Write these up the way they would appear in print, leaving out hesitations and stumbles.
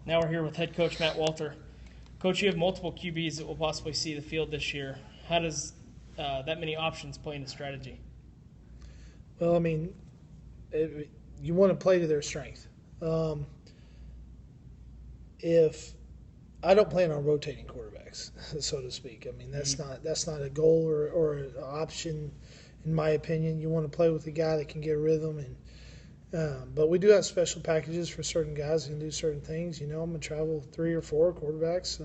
Now we're here with head coach Matt Walter. Coach, you have multiple QBs that will possibly see the field this year. How does that many options play into strategy? Well, I mean, you want to play to their strength. If I don't plan on rotating quarterbacks, so to speak. I mean, that's not a goal or an option, in my opinion. You want to play with a guy that can get a rhythm, but we do have special packages for certain guys who can do certain things. I'm gonna travel 3 or 4 quarterbacks.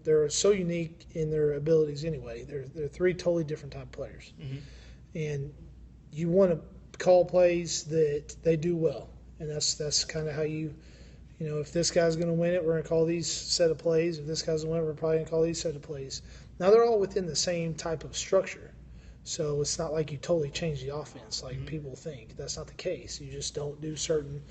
They're so unique in their abilities anyway. They're 3 totally different type of players, and you want to call plays that they do well, and that's kind of how if this guy's going to win it, we're going to call these set of plays. If this guy's going to win it, we're probably going to call these set of plays. Now, they're all within the same type of structure, so it's not like you totally change the offense like people think. That's not the case. You just don't do certain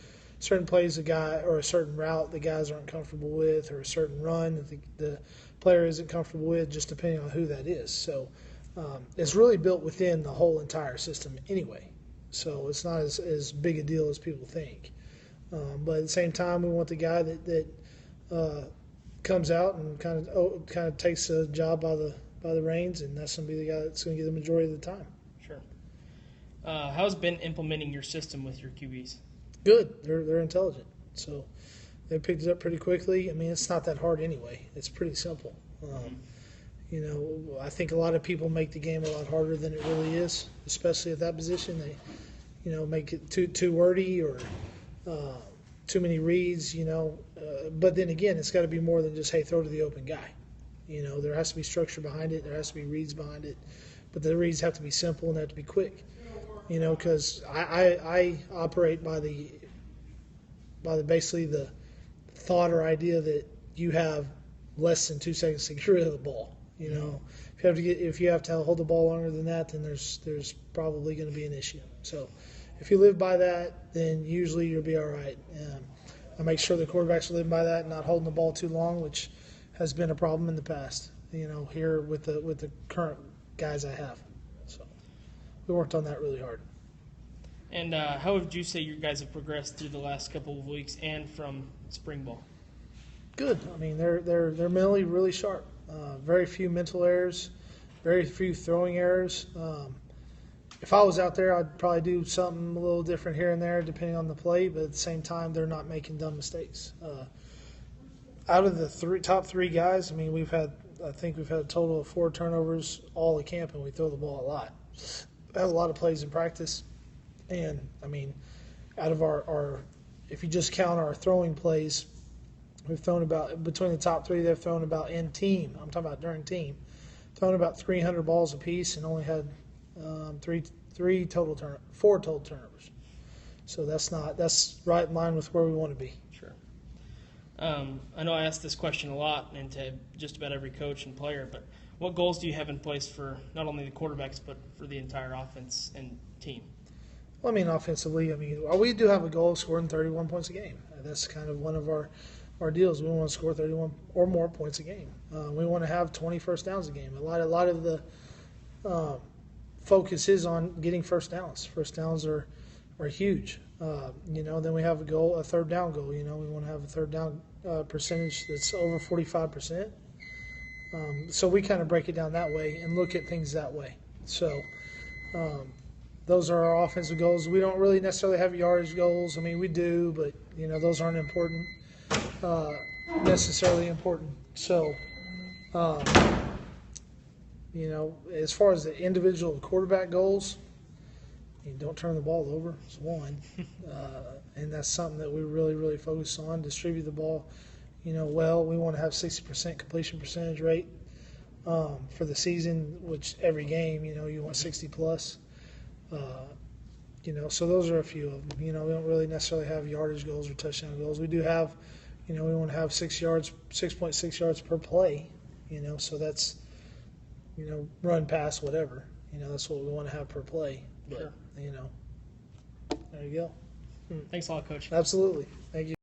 plays a guy or a certain route the guys aren't comfortable with, or a certain run that the player isn't comfortable with, just depending on who that is. So it's really built within the whole entire system anyway. So it's not as big a deal as people think. But at the same time, we want the guy that comes out and kind of takes the job by the reins, and that's going to be the guy that's going to get the majority of the time. Sure. How's been implementing your system with your QBs? Good. They're intelligent, so they picked it up pretty quickly. I mean, it's not that hard anyway. It's pretty simple. I think a lot of people make the game a lot harder than it really is, especially at that position. They, make it too wordy or too many reads, but then again, it's got to be more than just, hey, throw to the open guy. There has to be structure behind it. There has to be reads behind it, but the reads have to be simple and they have to be quick. Because I operate by the basically the thought or idea that you have less than 2 seconds to get rid of the ball. If you have to hold the ball longer than that, then there's probably going to be an issue. So if you live by that, then usually you'll be all right. I make sure the quarterbacks are living by that and not holding the ball too long, which has been a problem in the past. Here with the current guys I have. So we worked on that really hard. And how would you say you guys have progressed through the last couple of weeks and from spring ball? Good. I mean, they're mentally really sharp. Very few mental errors, very few throwing errors. If I was out there, I'd probably do something a little different here and there depending on the play, but at the same time, they're not making dumb mistakes. Out of the top three guys, I mean, I think we've had a total of 4 turnovers all at camp, and we throw the ball a lot. We have a lot of plays in practice, and I mean, out of our if you just count our throwing plays, we've thrown about, between the top 3, they've thrown about in team. I'm talking about during team, thrown about 300 balls apiece, and only had 4 total turnovers. So that's right in line with where we want to be. Sure. I know I asked this question a lot and to just about every coach and player, but what goals do you have in place for not only the quarterbacks but for the entire offense and team? Well, I mean, offensively, we do have a goal of scoring 31 points a game. That's kind of one of our deals. We want to score 31 or more points a game. We want to have 20 first downs a game. A lot of the focus is on getting first downs. First downs are huge. Then we have a third down goal. We want to have a third down percentage that's over 45%. So we kind of break it down that way and look at things that way. So those are our offensive goals. We don't really necessarily have yardage goals. I mean, we do, but those aren't important. Necessarily important. So, as far as the individual quarterback goals, don't turn the ball over is one, and that's something that we really, really focus on. Distribute the ball, well. We want to have 60% completion percentage rate for the season, which every game, you want 60 plus. So those are a few of them. We don't really necessarily have yardage goals or touchdown goals. We do have, we want to have 6.6 yards per play. So that's, run, pass, whatever. That's what we want to have per play. But, Sure. there you go. Thanks a lot, Coach. Absolutely. Thank you.